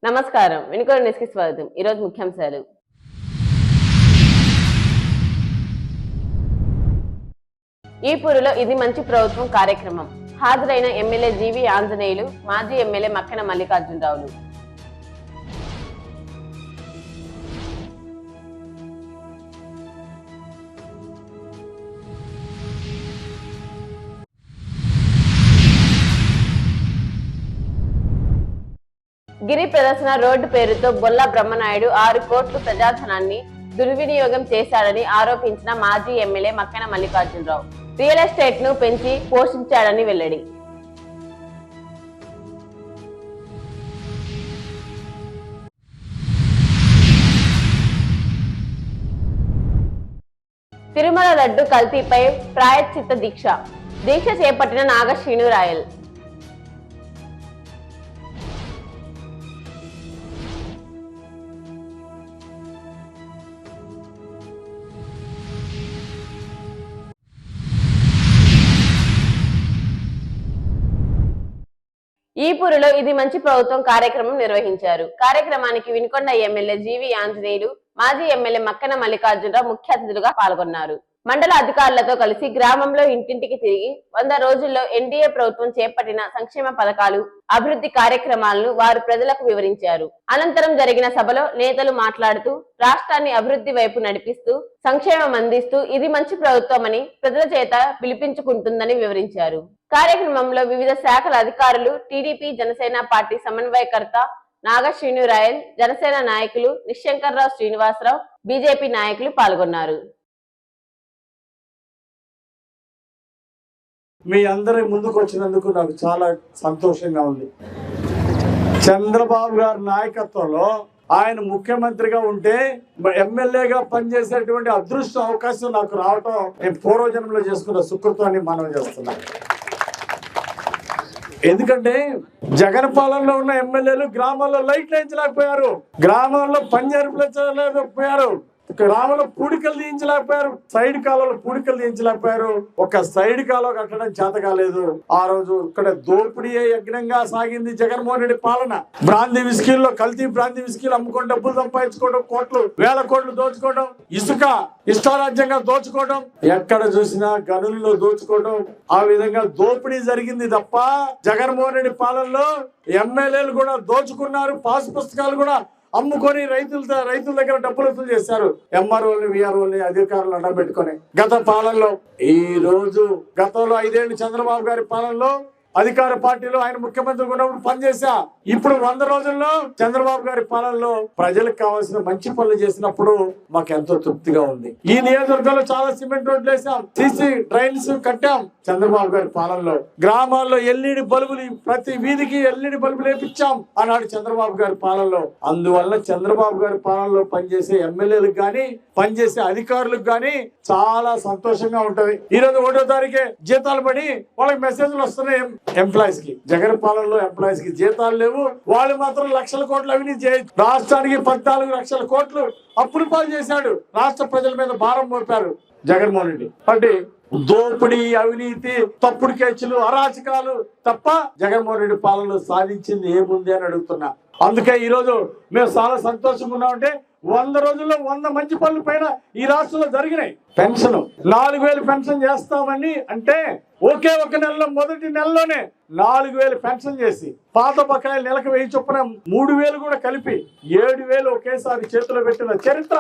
నమస్కారం. వినుకొండ న్యూస్‌కి స్వాగతం. ఈరోజు ముఖ్యాంశాలు. ఈపూరులో ఇది మంచి ప్రభుత్వం కార్యక్రమం. హాజరైన ఎమ్మెల్యే జీవి ఆంజనేయులు, మాజీ ఎమ్మెల్యే మక్కెన మల్లికార్జునరావులు. గిరి ప్రదర్శన రోడ్డు పేరుతో బొల్లా బ్రహ్మనాయుడు 6 కోట్ల ప్రజాధనాన్ని దుర్వినియోగం చేశాడని ఆరోపించిన మాజీ MLA Makkena Mallikarjunarao real estate ను పెంచి పోషించాడని వెల్లడి. తిరుమల లడ్డు కల్తీపై ప్రాయశ్చిత్త దీక్ష చేపట్టిన నాగశ్రీను రాయల్. ఈపూరులో ఇది మంచి ప్రభుత్వం కార్యక్రమం నిర్వహించారు. కార్యక్రమానికి వినుకొండ ఎమ్మెల్యే జీవి ఆంజనేయులు, మాజీ ఎమ్మెల్యే మక్కెన మల్లికార్జునరావు ముఖ్య అతిథులుగా పాల్గొన్నారు. మండల అధికారులతో కలిసి గ్రామంలో ఇంటింటికి తిరిగి 100 రోజుల్లో ఎన్డీఏ ప్రభుత్వం చేపట్టిన సంక్షేమ పథకాలు, అభివృద్ధి కార్యక్రమాలను వారు ప్రజలకు వివరించారు. అనంతరం జరిగిన సభలో నేతలు మాట్లాడుతూ రాష్ట్రాన్ని అభివృద్ధి వైపు నడిపిస్తూ సంక్షేమం అందిస్తూ ఇది మంచి ప్రభుత్వమని ప్రజల చేత పిలిపించుకుంటుందని వివరించారు. కార్యక్రమంలో వివిధ శాఖల అధికారులు, టీడీపీ జనసేన పార్టీ సమన్వయకర్త నాగశ్రీను రాయల్, జనసేన నాయకులు నిశంకర్రావు శ్రీనివాసరావు, బీజేపీ నాయకులు పాల్గొన్నారు. మీ అందరి ముందుకు వచ్చినందుకు నాకు చాలా సంతోషంగా ఉంది. చంద్రబాబు గారి నాయకత్వంలో ఆయన ముఖ్యమంత్రిగా ఉంటే ఎమ్మెల్యేగా పనిచేసేటువంటి అదృష్ట అవకాశం నాకు రావటం నేను పూర్వజన్మలో చేసుకున్న సుకృతాన్ని మనం చేస్తున్నాం. ఎందుకంటే జగన్ పాలనలో ఉన్న ఎమ్మెల్యేలు గ్రామాల్లో లైట్లు వేయించలేకపోయారు, గ్రామాల్లో పని జరిపించలేకపోయారు, గ్రామంలో పూడికలు తీయించలేకపోయారు, సైడ్ కాలంలో పూడికలు తీయించలేకపోయారు, ఒక సైడ్ కాలువ కట్టడం చేత కాలేదు. ఆ రోజు ఇక్కడ దోపిడీ యజ్ఞంగా సాగింది జగన్మోహన్ రెడ్డి పాలన. బ్రాందీ విస్కీల్లో కల్తీ బ్రాందీ విస్కీలు అమ్ముకొని డబ్బులు సంపాదించుకోవడం, వేల కోట్లు దోచుకోవడం, ఇసుక ఇష్టారాజ్యంగా దోచుకోవడం, ఎక్కడ చూసినా గనుల్లో దోచుకోవడం, ఆ విధంగా దోపిడీ జరిగింది తప్ప జగన్మోహన్ రెడ్డి పాలనలో ఎమ్మెల్యేలు కూడా దోచుకున్నారు. పాస్ పుస్తకాలు కూడా అమ్ముకొని రైతుల దగ్గర డబ్బులు వసూలు చేశారు. ఎంఆర్ఓని విఆర్ఓని అధికారులు అడ్డబెట్టుకొని గత పాలనలో. ఈ రోజు గతంలో 5 ఏళ్ళు చంద్రబాబు గారి పాలనలో అధికార పార్టీలో ఆయన ముఖ్యమంత్రి ఉన్నప్పుడు పనిచేశా. ఇప్పుడు 100 రోజుల్లో చంద్రబాబు గారి పాలనలో ప్రజలకు కావాల్సిన మంచి పనులు చేసినప్పుడు మాకు ఎంతో తృప్తిగా ఉంది. ఈ నియోజకవర్గంలో చాలా సిమెంట్ రోడ్లు వేసాం, సీసీ డ్రైన్స్ కట్టాం. చంద్రబాబు గారి పాలనలో గ్రామాల్లో ఎల్ఈడి బల్బులు, ప్రతి వీధికి ఎల్ఈడి బల్బులు వేపించాం ఆనాడు చంద్రబాబు గారి పాలనలో. అందువల్ల చంద్రబాబు గారి పాలనలో పనిచేసే ఎమ్మెల్యేలకు గాని పనిచేసే అధికారులకు గాని చాలా సంతోషంగా ఉంటది. ఈ రోజు 1వ తారీఖే జీతాలు పడి వాళ్ళకి మెసేజ్లు వస్తున్నాయి. ఎంప్లాయీస్ కి జగన్ పాలనలో ఎంప్లాయీస్ కి జీతాలు లేవు, వాళ్ళు మాత్రం లక్షల కోట్లు అవినీతి చేయొచ్చు. రాష్ట్రానికి 14 లక్షల కోట్లు అప్పులు పాలు చేశాడు. రాష్ట్ర ప్రజల మీద భారం మోపారు జగన్మోహన్ రెడ్డి. అంటే దోపిడీ, అవినీతి, తప్పుడు కేసులు, అరాచకాలు తప్ప జగన్మోహన్ రెడ్డి పాలనలో సాధించింది ఏముంది అని అడుగుతున్నా. అందుకే ఈ రోజు మేము చాలా సంతోషంగా ఉన్నామంటే 100 రోజుల్లో 100 మంచి పనులు పైన ఈ రాష్ట్రంలో జరిగినాయి. పెన్షన్ 4000 పెన్షన్ చేస్తామని అంటే ఒకే ఒక నెలలో, మొదటి నెలలోనే 4000 పెన్షన్ చేసి పాత బకాయిలు నెలకు 1000 చొప్పున 3000 కూడా కలిపి 7000 ఒకేసారి చేతిలో పెట్టిన చరిత్ర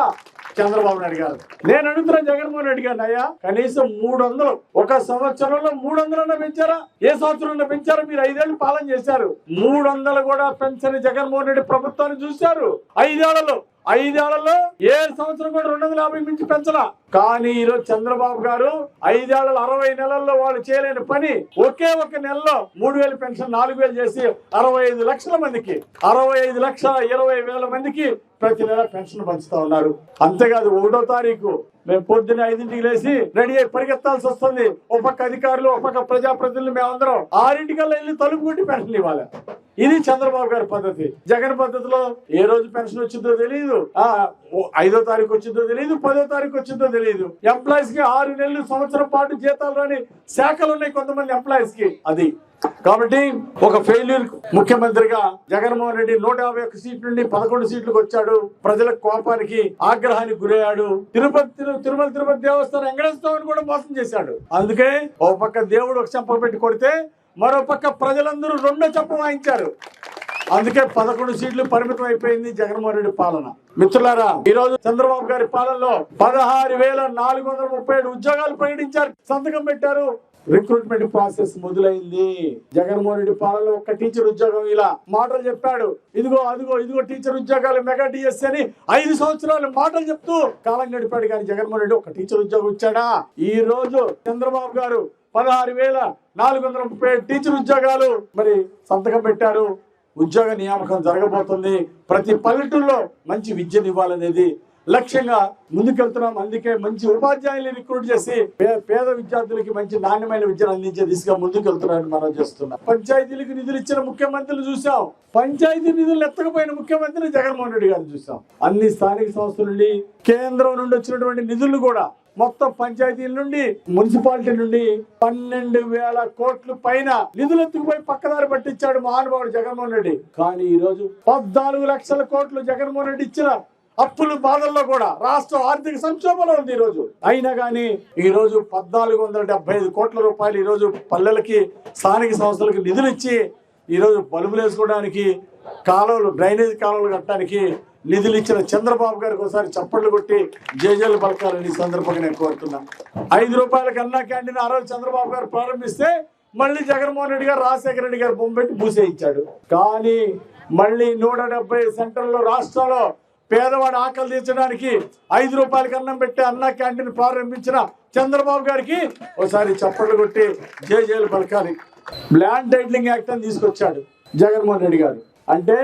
చంద్రబాబు నాయుడు గారు. నేను అడుగుతున్నా జగన్మోహన్ రెడ్డి గారిని, అయ్యా కనీసం 300 ఒక సంవత్సరంలో 300 పెంచారా? ఏ సంవత్సరంలో పెంచారా? మీరు 5 ఏళ్ళు పాలన చేశారు, 300 కూడా పెంచని జగన్మోహన్ రెడ్డి ప్రభుత్వాన్ని చూశారు. 5 ఏళ్లలో ఏ సంవత్సరం కూడా 250 మించి పెంచలా. కానీ ఈరోజు చంద్రబాబు గారు 5 ఏళ్లలో 60 నెలల్లో వాళ్ళు చేయలేని పని ఒకే ఒక నెలలో 3000 పెన్షన్ 4000 చేసి 65 లక్షల మందికి, 65,20,000 మందికి ప్రతి నెల పెన్షన్ పంచుతా ఉన్నారు. అంతేకాదు 1వ తారీఖు మేము పొద్దున్న 5ంటికి లేసి రెడీ అయి పరిగెత్తాల్సి వస్తుంది. ఒక పక్క అధికారులు, ఒక పక్క ప్రజాప్రతినిధులు, మేమందరం 6ంటికల్లా వెళ్ళి తలుపు కొట్టి పెన్షన్ ఇవ్వాలి. ఇది చంద్రబాబు గారి పద్ధతి. జగన్ పద్ధతిలో ఏ రోజు పెన్షన్ వచ్చిందో తెలియదు, 5వ తారీఖు వచ్చిందో తెలియదు, 10వ తారీఖు వచ్చిందో తెలియదు. ఎంప్లాయీస్ కి 6 నెలలు, సంవత్సరం పాటు జీతాలు రాని శాఖలు ఉన్నాయి కొంతమంది ఎంప్లాయీస్ కి. అది కాబట్టి ఒక ఫెయిల్యూర్ ముఖ్యమంత్రిగా జగన్మోహన్ రెడ్డి 151 సీట్ల నుండి 11 సీట్లకు వచ్చాడు. ప్రజల కోపానికి ఆగ్రహానికి గురయ్యాడు. తిరుపతి దేవస్థానం వెంకటేశ్వరని కూడా మోసం చేశాడు. అందుకే ఒక పక్క దేవుడు ఒక చెంప పెట్టి కొడితే మరో పక్క ప్రజలందరూ 2 చెంప వాయించారు. అందుకే 11 సీట్లు పరిమితం అయిపోయింది జగన్మోహన్ రెడ్డి పాలన. మిత్రులారా, ఈ రోజు చంద్రబాబు గారి పాలనలో 16,437 ఉద్యోగాలు ప్రకటించారు, సంతకం పెట్టారు. రిక్రూట్మెంట్ ప్రాసెస్ మొదలైంది. జగన్మోహన్ రెడ్డి పాలనలో ఒక్క టీచర్ ఉద్యోగం ఇలా మాటలు చెప్పాడు. ఇదిగో టీచర్ ఉద్యోగాలు మెగా డిఎస్సీ అని 5 సంవత్సరాలు మాటలు చెప్తూ కాలం గడిపాడు. కానీ జగన్మోహన్ రెడ్డి ఒక టీచర్ ఉద్యోగం ఇచ్చాడా? ఈ రోజు చంద్రబాబు గారు 16,437 టీచర్ ఉద్యోగాలు మరి సంతకం పెట్టారు. ఉద్యోగ నియామకం జరగబోతుంది. ప్రతి పల్లెటూరులో మంచి విద్యను ఇవ్వాలనేది లక్ష్యంగా ముందుకెళ్తున్నాం. అందుకే మంచి ఉపాధ్యాయులు రిక్రూట్ చేసి పేద విద్యార్థులకి మంచి నాణ్యమైన విద్యను అందించే దిశగా ముందుకెళ్తున్నారని మనం చేస్తున్నాం. పంచాయతీలకు నిధులు ఇచ్చిన ముఖ్యమంత్రులు చూసాం. పంచాయతీ నిధులు ఎత్తకపోయిన ముఖ్యమంత్రి జగన్మోహన్ రెడ్డి గారిని చూసాం. అన్ని స్థానిక సంస్థల నుండి కేంద్రం నుండి వచ్చినటువంటి నిధులు కూడా మొత్తం పంచాయతీల నుండి మున్సిపాలిటీ నుండి 12,000 కోట్ల పైన నిధులు ఎత్తుకుపోయి పక్కదారి పట్టించాడు మహానుభావుడు జగన్మోహన్ రెడ్డి. కానీ ఈ రోజు 14 లక్షల కోట్లు జగన్మోహన్ రెడ్డి ఇచ్చిన అప్పుల బాధల్లో కూడా రాష్ట్రం ఆర్థిక సంక్షోభంలో ఉంది ఈ రోజు. అయినా కానీ ఈ రోజు 1,475 కోట్ల రూపాయలు ఈ రోజు పల్లెలకి స్థానిక సంస్థలకు నిధులు ఇచ్చి ఈ రోజు బల్బులు వేసుకోవడానికి, కాలువలు డ్రైనేజ్ కాలువలు కట్టడానికి నిధులు ఇచ్చిన చంద్రబాబు గారికి ఒకసారి చప్పట్లు కొట్టి జేజేలు పలకాలని సందర్భంగా నేను కోరుతున్నా. 5 రూపాయలకి అన్నా క్యాంటీన్ ఆ రోజు చంద్రబాబు గారు ప్రారంభిస్తే మళ్ళీ జగన్మోహన్ రెడ్డి గారు రాజశేఖర రెడ్డి గారు బొమ్మ పెట్టి మూసేయించాడు. కానీ మళ్ళీ 170 సెంటర్లో రాష్ట్రంలో పేదవాడు ఆకలి తీర్చడానికి 5 రూపాయలకి అన్నం పెట్టి అన్నా క్యాంటీన్ ప్రారంభించిన చంద్రబాబు గారికి ఒకసారి చప్పట్లు కొట్టి జేజేలు పలకాలి. ల్యాండ్ టైటిలింగ్ యాక్ట్ అని తీసుకొచ్చాడు జగన్మోహన్ రెడ్డి గారు. అంటే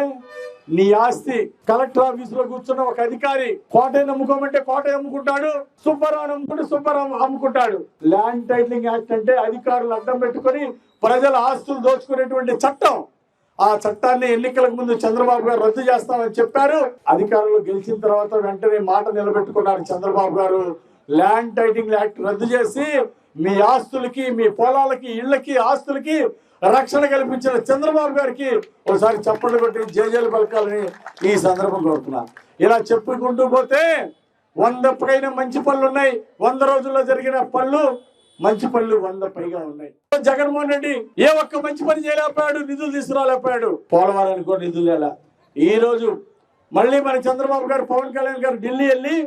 నీ ఆస్తి కలెక్టర్ ఆఫీస్ లో కూర్చున్న ఒక అధికారి కోటను అమ్ముకోమంటే కోట అమ్ముకుంటాడు, సుబ్బారావు అమ్ముకుంటే సుబ్బారావు అమ్ముకుంటాడు. ల్యాండ్ టైటిలింగ్ యాక్ట్ అంటే అధికారులు అడ్డం పెట్టుకొని ప్రజల ఆస్తులు దోచుకునేటువంటి చట్టం. ఆ చట్టాన్ని ఎన్నికలకు ముందు చంద్రబాబు గారు రద్దు చేస్తామని చెప్పారు. అధికారులు గెలిచిన తర్వాత వెంటనే మాట నిలబెట్టుకున్నారు చంద్రబాబు గారు. ల్యాండ్ టైటిలింగ్ యాక్ట్ రద్దు చేసి మీ ఆస్తులకి, మీ పొలాలకి, ఇళ్లకి, ఆస్తులకి రక్షణ కల్పించిన చంద్రబాబు గారికి ఒకసారి చప్పట్లు కొట్టి జేజేలు పలకాలని ఈ సందర్భం కోరుతున్నా. ఇలా చెప్పుకుంటూ పోతే 100 పైన మంచి పనులు ఉన్నాయి. 100 రోజుల్లో జరిగిన పనులు మంచి పనులు 100 పైగా ఉన్నాయి. జగన్మోహన్ రెడ్డి ఏ ఒక్క మంచి పని చేయలేకపోయాడు, నిధులు తీసుకురాలేకపోయాడు. పోలవరానికి కూడా నిధులు లేదా. ఈ రోజు మళ్ళీ మన చంద్రబాబు గారు, పవన్ కళ్యాణ్ గారు ఢిల్లీ వెళ్ళి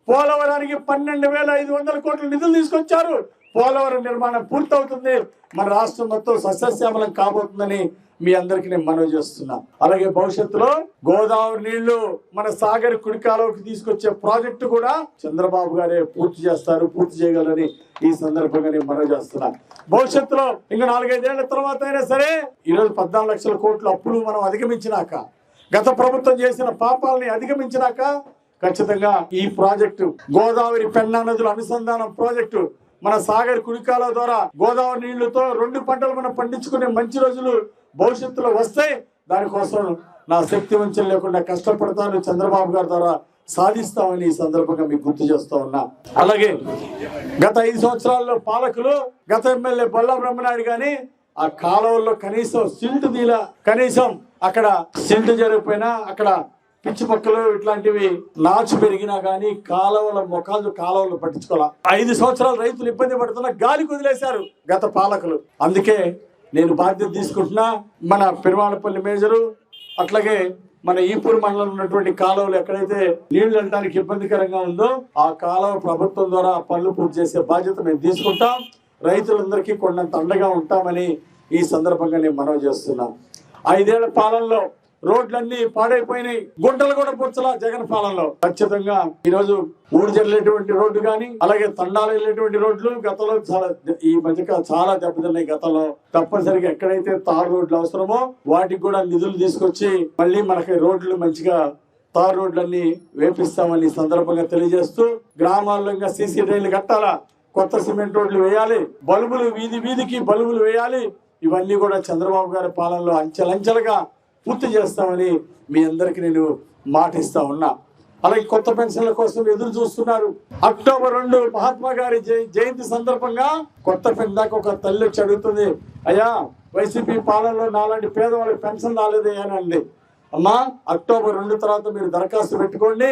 పోలవరానికి 12,500 కోట్ల నిధులు తీసుకొచ్చారు. పోలవరం నిర్మాణం పూర్తవుతుంది. మన రాష్ట్రం మొత్తం సస్యశ్యామలం కాబోతుందని మీ అందరికీ నేను మనవి చేస్తున్నా. అలాగే భవిష్యత్తులో గోదావరి నీళ్లు మన సాగర్ కుడికాలోకి తీసుకొచ్చే ప్రాజెక్టు కూడా చంద్రబాబు గారే పూర్తి చేస్తారు, పూర్తి చేయగలరని ఈ సందర్భంగా నేను మనవి చేస్తున్నా. భవిష్యత్తులో ఇంకా 4-5 ఏళ్ల తర్వాత అయినా సరే ఈరోజు 14 లక్షల కోట్ల అప్పులు మనం అధిగమించినాక, గత ప్రభుత్వం చేసిన పాపాలని అధిగమించినాక ఖచ్చితంగా ఈ ప్రాజెక్టు గోదావరి పెన్నా నదుల అనుసంధానం ప్రాజెక్టు మన సాగర్ కుడికాల ద్వారా గోదావరి నీళ్లతో 2 పంటలు మనం పండించుకునే మంచి రోజులు భవిష్యత్తులో వస్తాయి. దానికోసం నా శక్తి వంచన లేకుండా కష్టపడతాను. చంద్రబాబు గారి ద్వారా సాధిస్తామని ఈ సందర్భంగా మీకు గుర్తు చేస్తూ ఉన్నా. అలాగే గత 5 సంవత్సరాల్లో పాలకులు, గత ఎమ్మెల్యే బొల్లా బ్రహ్మనాయుడు గాని ఆ కాలువల్లో కనీసం సిల్ట్ దీలా, కనీసం అక్కడ సిల్ట్ జరిగిపోయినా అక్కడ పిచ్చి మొక్కలు ఇట్లాంటివి నాచు పెరిగినా గానీ కాలువల మొక్కలు కాలువలు పట్టించుకోవాలి. 5 సంవత్సరాలు రైతులు ఇబ్బంది పడుతున్నా గాలి కుదిలేశారు గత పాలకులు. అందుకే నేను బాధ్యత తీసుకుంటున్నా. మన పెరుమాళపల్లి మేజరు, అట్లాగే మన ఈపూర్ మండలంలో ఉన్నటువంటి కాలువలు ఎక్కడైతే నీళ్లు వెళ్ళడానికి ఇబ్బందికరంగా ఉందో ఆ కాలువ ప్రభుత్వం ద్వారా పనులు పూర్తి చేసే బాధ్యత మేము తీసుకుంటాం. రైతులందరికీ కొండంత అండగా ఉంటామని ఈ సందర్భంగా నేను మనవి చేస్తున్నాం. 5 ఏళ్ల పాలనలో రోడ్లన్నీ పాడైపోయినాయి, గుంటలు కూడా పుచ్చలా జగన్ పాలనలో. ఖచ్చితంగా ఈ రోజు ఊరు జరిగేటువంటి రోడ్డు కానీ, అలాగే తండాలు వెళ్ళేటువంటి రోడ్లు గతంలో ఈ మధ్య చాలా దెబ్బతిన్నాయి. గతంలో తప్పనిసరిగా ఎక్కడైతే తారు రోడ్లు అవసరమో వాటికి కూడా నిధులు తీసుకొచ్చి మళ్ళీ మనకి రోడ్లు మంచిగా తారు రోడ్లన్నీ వేపిస్తామని సందర్భంగా తెలియజేస్తూ, గ్రామాల్లో ఇంకా సీసీ డ్రైన్లు కట్టాలా, కొత్త సిమెంట్ రోడ్లు వేయాలి, బల్బులు వీధికి బల్బులు వేయాలి. ఇవన్నీ కూడా చంద్రబాబు గారి పాలనలో అంచెలంచెలుగా పూర్తి చేస్తామని మీ అందరికి నేను మాటిస్తా ఉన్నా. అలాగే కొత్త పెన్షన్ల కోసం ఎదురు చూస్తున్నారు. అక్టోబర్ 2 మహాత్మా గారి జయంతి సందర్భంగా కొత్త పెన్షన్ దాకా ఒక తల్లి వచ్చి అడుగుతుంది, అయ్యా వైసీపీ పాలనలో నాలాంటి పేదవాళ్ళకి పెన్షన్ రాలేదయ్యా అని అండి. అమ్మా, అక్టోబర్ 2 తర్వాత మీరు దరఖాస్తు పెట్టుకోండి.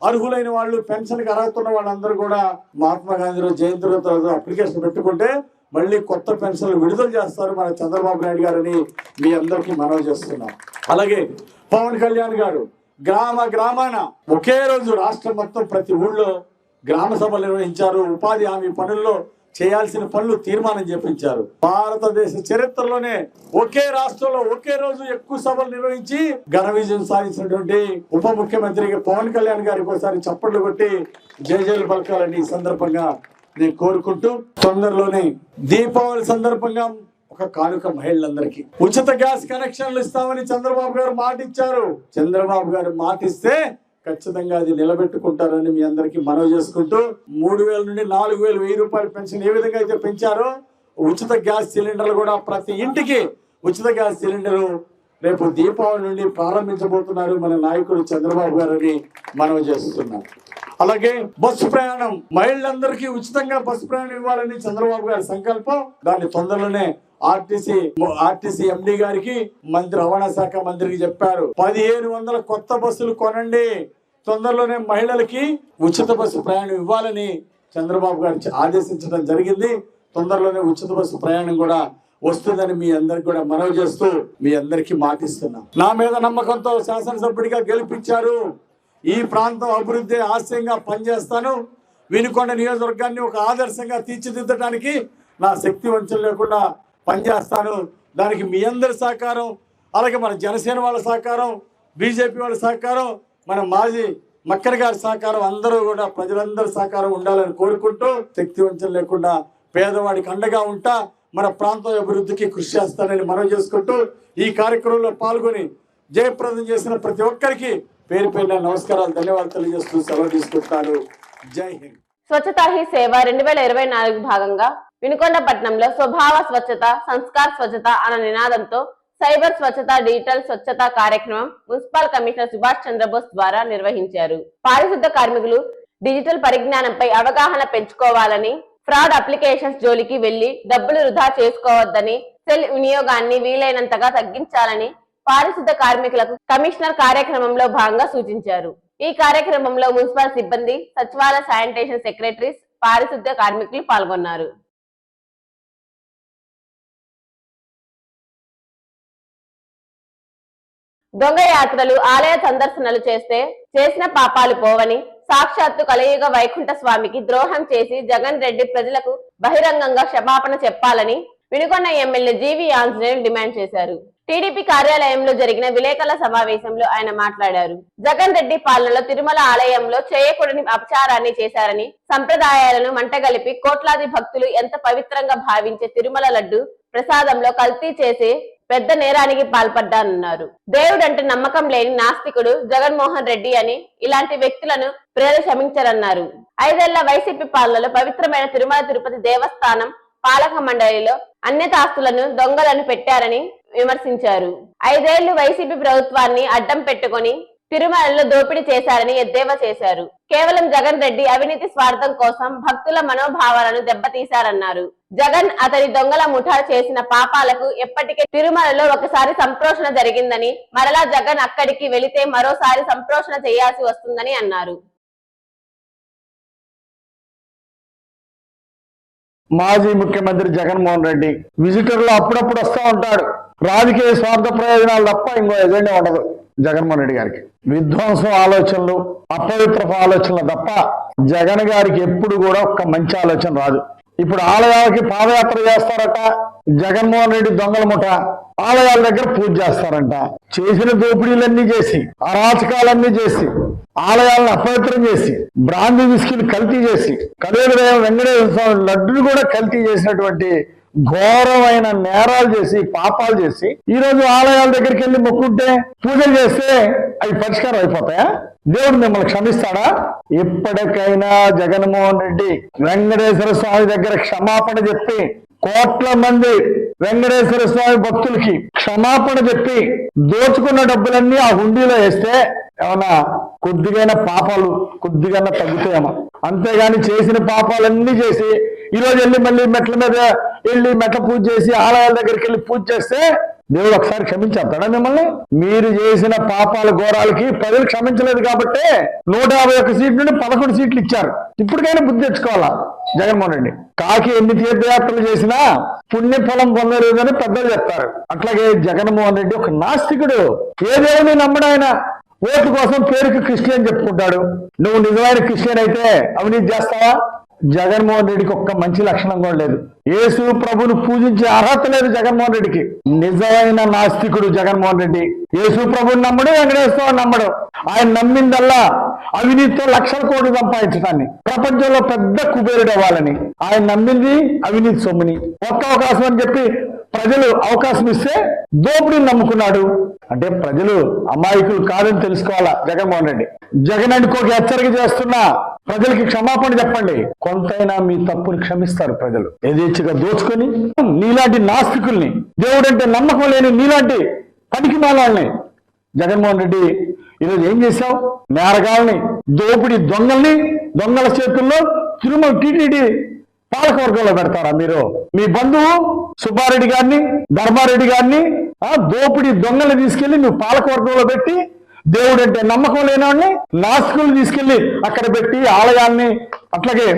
అర్హులైన వాళ్ళు, పెన్షన్కి అర్హత ఉన్న వాళ్ళందరూ కూడా మహాత్మా గాంధీ రోజు జయంతి రోజు అప్లికేషన్ పెట్టుకుంటే మళ్ళీ కొత్త పెన్షన్లు విడుదల చేస్తారు మన చంద్రబాబు నాయుడు గారని మీ అందరికీ మనవి చేస్తున్నాం. అలాగే పవన్ కళ్యాణ్ గారు గ్రామాన ఒకే రోజు రాష్ట్రం మొత్తం ప్రతి ఊళ్ళో గ్రామ సభలు నిర్వహించారు. ఉపాధి హామీ పనుల్లో చేయాల్సిన పనులు తీర్మానం చేపించారు. భారతదేశ చరిత్రలోనే ఒకే రాష్ట్రంలో ఒకే రోజు ఎక్కువ సభలు నిర్వహించి ఘన విజయం సాధించినటువంటి ఉప ముఖ్యమంత్రి పవన్ కళ్యాణ్ గారికి ఒకసారి చప్పట్లు కొట్టి జయజయలు పలకాలని ఈ సందర్భంగా నేను కోరుకుంటూ, తొందరలోనే దీపావళి సందర్భంగా ఒక కానుక మహిళలందరికీ ఉచిత గ్యాస్ కనెక్షన్లు ఇస్తామని చంద్రబాబు గారు మాట ఇచ్చారు. చంద్రబాబు గారు మాట ఇస్తే ఖచ్చితంగా అది నిలబెట్టుకుంటారని మీ అందరికీ మనవి చేసుకుంటూ, 3,000 నుండి 4,000 1000 రూపాయల పెన్షన్ ఏ విధంగా అయితే పెంచారో ఉచిత గ్యాస్ సిలిండర్లు కూడా ప్రతి ఇంటికి ఉచిత గ్యాస్ సిలిండర్ రేపు దీపావళి నుండి ప్రారంభించబోతున్నారు మన నాయకుడు చంద్రబాబు గారని మనవి చేస్తున్నాం. అలాగే బస్సు ప్రయాణం, మహిళలందరికీ ఉచితంగా బస్సు ప్రయాణం ఇవ్వాలని చంద్రబాబు గారి సంకల్పం. దాన్ని తొందరలోనే ఆర్టీసీ ఎండి గారికి మంత్రి రవాణా శాఖ మంత్రికి చెప్పారు. 1500 కొత్త బస్సులు కొనండి. తొందరలోనే మహిళలకి ఉచిత బస్సు ప్రయాణం ఇవ్వాలని చంద్రబాబు గారు ఆదేశించడం జరిగింది. తొందరలోనే ఉచిత బస్సు ప్రయాణం కూడా వస్తుందని మీ అందరికి కూడా మనవి చేస్తూ మీ అందరికీ మాటిస్తున్నాం. నా మీద నమ్మకంతో శాసనసభ్యుడిగా గెలిపించారు. ఈ ప్రాంతం అభివృద్ధి ఆశయంగా పనిచేస్తాను. వినుకొండ నియోజకవర్గాన్ని ఒక ఆదర్శంగా తీర్చిదిద్దడానికి నా శక్తి వంచన లేకుండా పనిచేస్తాను. దానికి మీ అందరి సహకారం, అలాగే మన జనసేన వాళ్ళ సహకారం, బీజేపీ వాళ్ళ సహకారం, మన మాజీ మక్కర్ గారి సహకారం, అందరూ కూడా ప్రజలందరి సహకారం ఉండాలని కోరుకుంటూ, శక్తి వంచన లేకుండా పేదవాడికి అండగా ఉంటా మన ప్రాంతం అభివృద్ధికి కృషి చేస్తానని మనవి చేసుకుంటూ, ఈ కార్యక్రమంలో పాల్గొని జయప్రదం చేసిన ప్రతి ఒక్కరికి పేరు పేరున నమస్కారాలు, ధన్యవాదాలు తెలియజేస్తూ సెలవు తీసుకుంటాను. జై హింద్. స్వచ్ఛతా హీ సేవ 2024 భాగంగా వినుకొండ పట్టణంలో స్వభావ స్వచ్ఛత, సంస్కార్ స్వచ్ఛత అన్న నినాదంతో సైబర్ స్వచ్ఛత, డిజిటల్ స్వచ్ఛత కార్యక్రమం మున్సిపల్ కమిషనర్ సుభాష్ చంద్రబోస్ ద్వారా నిర్వహించారు. పారిశుద్ధ కార్మికులు డిజిటల్ పరిజ్ఞానంపై అవగాహన పెంచుకోవాలని, ఫ్రాడ్ అప్లికేషన్స్ జోలికి వెళ్లి డబ్బులు వృధా చేసుకోవద్దని, సెల్ వినియోగాన్ని వీలైనంతగా తగ్గించాలని పారిశుద్ధ కార్మికులకు కమిషనర్ కార్యక్రమంలో భాగంగా సూచించారు. ఈ కార్యక్రమంలో మున్సిపల్ సిబ్బంది, సచివాలయ శానిటేషన్ సెక్రటరీస్, పారిశుద్ధ కార్మికులు పాల్గొన్నారు. దొంగ యాత్రలు, ఆలయ సందర్శనలు చేసిన పాపాలు పోవని, సాక్షాత్తు కలియుగ వైకుంఠ స్వామికి ద్రోహం చేసి జగన్ రెడ్డి ప్రజలకు బహిరంగంగా క్షమాపణ చెప్పాలని వినుకొండ ఎమ్మెల్యే జీవి ఆంజనేయులు డిమాండ్ చేశారు. టీడీపీ కార్యాలయంలో జరిగిన విలేకరుల సమావేశంలో ఆయన మాట్లాడారు. జగన్ రెడ్డి పాలనలో తిరుమల ఆలయంలో చేయకూడని అపచారాన్ని చేశారని, సంప్రదాయాలను మంటగలిపి కోట్లాది భక్తులు ఎంత పవిత్రంగా భావించే తిరుమల లడ్డు ప్రసాదంలో కల్తీ చేసే పెద్ద నేరానికి పాల్పడ్డానన్నారు. దేవుడంటే నమ్మకం లేని నాస్తికుడు జగన్మోహన్ రెడ్డి అని ఇలాంటి వ్యక్తులను ప్రజలు క్షమించరన్నారు. 5 ఏళ్ల వైసీపీ పాలనలో పవిత్రమైన తిరుమల తిరుపతి దేవస్థానం పాలక మండలిలో అన్యతాస్తులను, దొంగలను పెట్టారని విమర్శించారు. 5 ఏళ్లు వైసీపీ ప్రభుత్వాన్ని అడ్డం పెట్టుకుని తిరుమలలో దోపిడీ చేశారని ఎద్దేవా చేశారు. కేవలం జగన్ రెడ్డి అవినీతి స్వార్థం కోసం భక్తుల మనోభావాలను దెబ్బతీశారన్నారు. జగన్, అతని దొంగల ముఠా చేసిన పాపాలకు ఎప్పటికే తిరుమలలో ఒకసారి సంప్రోషణ జరిగిందని, మరలా జగన్ అక్కడికి వెళితే మరోసారి సంప్రోషణ చేయాల్సి వస్తుందని అన్నారు. మాజీ ముఖ్యమంత్రి జగన్మోహన్ రెడ్డి విజిటర్లు అప్పుడప్పుడు వస్తూ ఉంటాడు. రాజకీయ స్వార్థ ప్రయోజనాలు తప్ప ఇంకో ఎజెండా ఉండదు జగన్మోహన్ రెడ్డి గారికి. విధ్వంసం ఆలోచనలు, అపవిత్రపు ఆలోచనలు తప్ప జగన్ గారికి ఎప్పుడు కూడా ఒక్క మంచి ఆలోచన రాదు. ఇప్పుడు ఆలయాలకి పాదయాత్ర చేస్తారట జగన్మోహన్ రెడ్డి దొంగల ముఠ, ఆలయాల దగ్గర పూజ చేస్తారంట. చేసిన దోపిడీలన్నీ చేసి, అరాచకాలన్నీ చేసి, ఆలయాలను అపవిత్రం చేసి, బ్రాందీ విస్కీలు కల్తీ చేసి, కలియుగ వెంకటేశ్వర స్వామి లడ్డులు కూడా కల్తీ చేసినటువంటి ఘోరమైన నేరాలు చేసి, పాపాలు చేసి, ఈ రోజు ఆలయాల దగ్గరికి వెళ్ళి మొక్కుంటే, పూజలు చేస్తే అవి పరిష్కారం అయిపోతాయా? దేవుడు మిమ్మల్ని క్షమిస్తాడా? ఎప్పటికైనా జగన్మోహన్ రెడ్డి వెంకటేశ్వర స్వామి దగ్గర క్షమాపణ చెప్పి, కోట్ల మంది వెంకటేశ్వర స్వామి భక్తులకి క్షమాపణ చెప్పి, దోచుకున్న డబ్బులన్నీ ఆ హుండీలో వేస్తే ఏమన్నా కొద్దిగా తగ్గుతాయేమో, అంతేగాని చేసిన పాపాలన్నీ చేసి ఈరోజు వెళ్ళి మళ్ళీ మెట్ల మీద వెళ్ళి మెట్ల పూజ చేసి ఆలయాల దగ్గరికి వెళ్ళి పూజ చేస్తే దేవుడు ఒకసారి క్షమించేస్తాడా మిమ్మల్ని? మీరు చేసిన పాపాల ఘోరాలకి ప్రజలు క్షమించలేదు కాబట్టి 151 సీట్ల నుండి 11 సీట్లు ఇచ్చారు. ఇప్పటికైనా బుద్ధి తెచ్చుకోవాలా జగన్మోహన్ రెడ్డి. కాకి ఎన్ని తీర్థయాత్రలు చేసినా పుణ్యఫలం పొందలేదని పెద్దలు చెప్తారు. అట్లాగే జగన్మోహన్ రెడ్డి ఒక నాస్తికుడు. ఏ దేవుని నమ్మడు ఆయన. ఓటు కోసం పేరుకి క్రిస్టియన్ చెప్పుకుంటాడు. నువ్వు నిజమైన క్రిస్టియన్ అయితే అవినీతి చేస్తావా? జగన్మోహన్ రెడ్డికి ఒక్క మంచి లక్షణం కూడా లేదు. యేసు ప్రభుని పూజించే అర్హత లేదు జగన్మోహన్ రెడ్డికి. నిజమైన నాస్తికుడు జగన్మోహన్ రెడ్డి. యేసు ప్రభుని నమ్మడు, వెంకటేశ్వరుని నమ్మడు. ఆయన నమ్మిందల్లా అవినీతితో లక్షల కోట్లు సంపాదించడాన్ని, ప్రపంచంలో పెద్ద కుబేరుడు అవ్వాలని. ఆయన నమ్మింది అవినీతి సొమ్ముని. ఒక్క అవకాశం అని చెప్పి ప్రజలు అవకాశం ఇస్తే దోపిడీని నమ్ముకున్నాడు. అంటే ప్రజలు అమాయకులు కాదని తెలుసుకోవాలా జగన్మోహన్ రెడ్డి. జగన్ అనుకోకి హెచ్చరిక చేస్తున్నా, ప్రజలకి క్షమాపణ చెప్పండి. కొంతైనా మీ తప్పుని క్షమిస్తారు ప్రజలు. యథేచ్ఛగా దోచుకొని నీలాంటి నాస్తికుల్ని, దేవుడంటే నమ్మకం లేని నీలాంటి పనికి మాలాల్ని జగన్మోహన్ రెడ్డి ఈరోజు ఏం చేశావు? నేరగాల్ని, దోపిడీ దొంగల చేతుల్లో తిరుమల టీటీడీ పాలకవర్గంలో పెడతారా మీరు? మీ బంధువు సుబ్బారెడ్డి గారిని, ధర్మారెడ్డి గారిని దోపిడీ దొంగల్ని తీసుకెళ్లి నువ్వు పాలకవర్గంలో పెట్టి, దేవుడు అంటే నమ్మకం లేనివాడిని నాస్తికులు తీసుకెళ్లి అక్కడ పెట్టి ఆలయాల్ని, అట్లాగే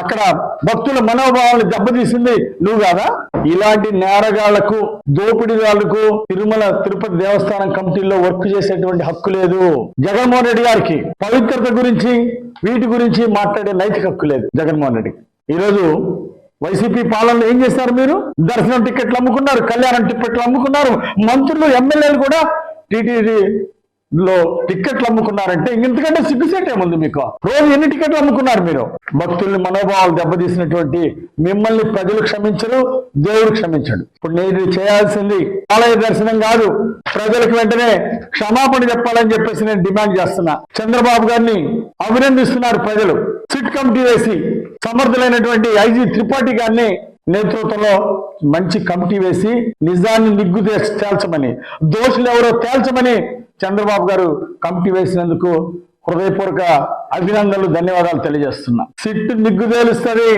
అక్కడ భక్తుల మనోభావాలను దెబ్బతీసింది నువ్వు కాదా? ఇలాంటి నేరగాళ్లకు, దోపిడీదారులకు తిరుపతి దేవస్థానం కమిటీల్లో వర్క్ చేసేటువంటి హక్కు లేదు జగన్మోహన్ రెడ్డి గారికి. పవిత్రత గురించి వీటి గురించి మాట్లాడే నైతిక హక్కు లేదు జగన్మోహన్ రెడ్డికి. ఈరోజు వైసీపీ పాలనలో ఏం చేశారు మీరు? దర్శనం టికెట్లు అమ్ముకున్నారు, కళ్యాణం టికెట్లు అమ్ముకున్నారు, మంత్రులు ఎమ్మెల్యేలు కూడా టీటీడీలో టికెట్లు అమ్ముకున్నారంటే ఇంతకంటే సిగ్గుసేట్ ఏముంది మీకు? రోజు ఎన్ని టికెట్లు అమ్ముకున్నారు మీరు? భక్తుల్ని మనోభావాలు దెబ్బతీసినటువంటి మిమ్మల్ని ప్రజలు క్షమించరు, దేవుడు క్షమించడు. ఇప్పుడు నేను చేయాల్సింది ఆలయ దర్శనం కాదు, ప్రజలకు వెంటనే క్షమాపణ చెప్పాలని చెప్పేసి నేను డిమాండ్ చేస్తున్నా. చంద్రబాబు గారిని అభినందిస్తున్నారు ప్రజలు. సిట్ కమిటీ వేసి సమర్థులైనటువంటి ఐజీ త్రిపాఠి గారిని నేతృత్వంలో మంచి కమిటీ వేసి నిజాన్ని నిగ్గు తేల్చమని, దోషులు ఎవరో తేల్చమని చంద్రబాబు గారు కమిటీ వేసినందుకు హృదయపూర్వక అభినందనలు, ధన్యవాదాలు తెలియజేస్తున్నా. సిట్టు నిగ్గు తేలుస్తుంది,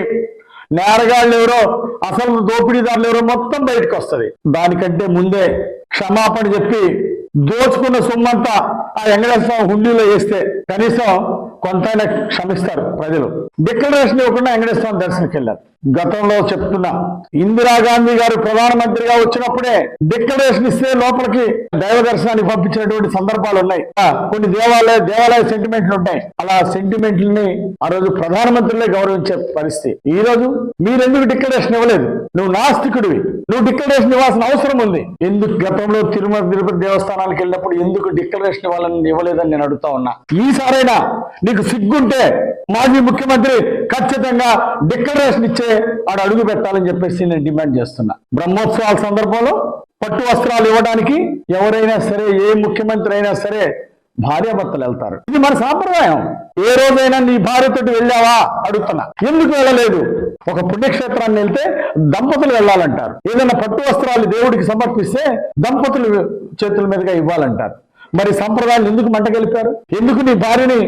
నేరగాళ్ళు ఎవరో, అసలు దోపిడీదారులు ఎవరో మొత్తం బయటకు వస్తుంది. దానికంటే ముందే క్షమాపణ చెప్పి దోచుకున్న సొమ్మంతా ఆ వెంకటేశ్వర హుండీలో వేస్తే కనీసం కొంతైనా క్షమిస్తారు ప్రజలు. డిక్లరేషన్ ఇవ్వకుండా వెంకటేశ్వర దర్శనకి వెళ్ళారు. గతంలో చెప్తున్నా, ఇందిరాగాంధీ గారు ప్రధానమంత్రిగా వచ్చినప్పుడే డిక్లరేషన్ ఇస్తే లోపలికి దైవ దర్శనానికి పంపించినటువంటి సందర్భాలు ఉన్నాయి. కొన్ని దేవాలయ సెంటిమెంట్లు ఉంటాయి. అలా సెంటిమెంట్లని ఆ రోజు ప్రధానమంత్రులే గౌరవించే పరిస్థితి. ఈ రోజు మీరెందుకు డిక్లరేషన్ ఇవ్వలేదు? నువ్వు నాస్తికుడివి, నువ్వు డిక్లరేషన్ ఇవ్వాల్సిన అవసరం ఉంది. ఎందుకు గతంలో తిరుపతి దేవస్థానానికి వెళ్ళినప్పుడు ఎందుకు డిక్లరేషన్ ఇవ్వలేదని నేను అడుగుతా ఉన్నా. ఈసారైనా నీకు సిగ్గుంటే మాజీ ముఖ్యమంత్రి ఖచ్చితంగా డిక్లరేషన్ ఇచ్చే ఆడు అడుగు పెట్టాలని చెప్పేసి నేను డిమాండ్ చేస్తున్నా. బ్రహ్మోత్సవాల సందర్భంలో పట్టు వస్త్రాలు ఇవ్వడానికి ఎవరైనా సరే, ఏ ముఖ్యమంత్రి అయినా సరే భార్యాభర్తలు వెళ్తారు. ఇది మన సాంప్రదాయం. ఏ రోజైనా నీ భార్యతోటి వెళ్ళావా అడుగుతున్నా. ఎందుకు వెళ్ళలేదు? ఒక పుణ్యక్షేత్రాన్ని వెళ్తే దంపతులు వెళ్ళాలంటారు. ఏదైనా పట్టు వస్త్రాలు దేవుడికి సమర్పిస్తే దంపతులు చేతుల మీదుగా ఇవ్వాలంటారు. మరి సంప్రదాయాలు ఎందుకు మంటగలిపారు? ఎందుకు నీ భార్యని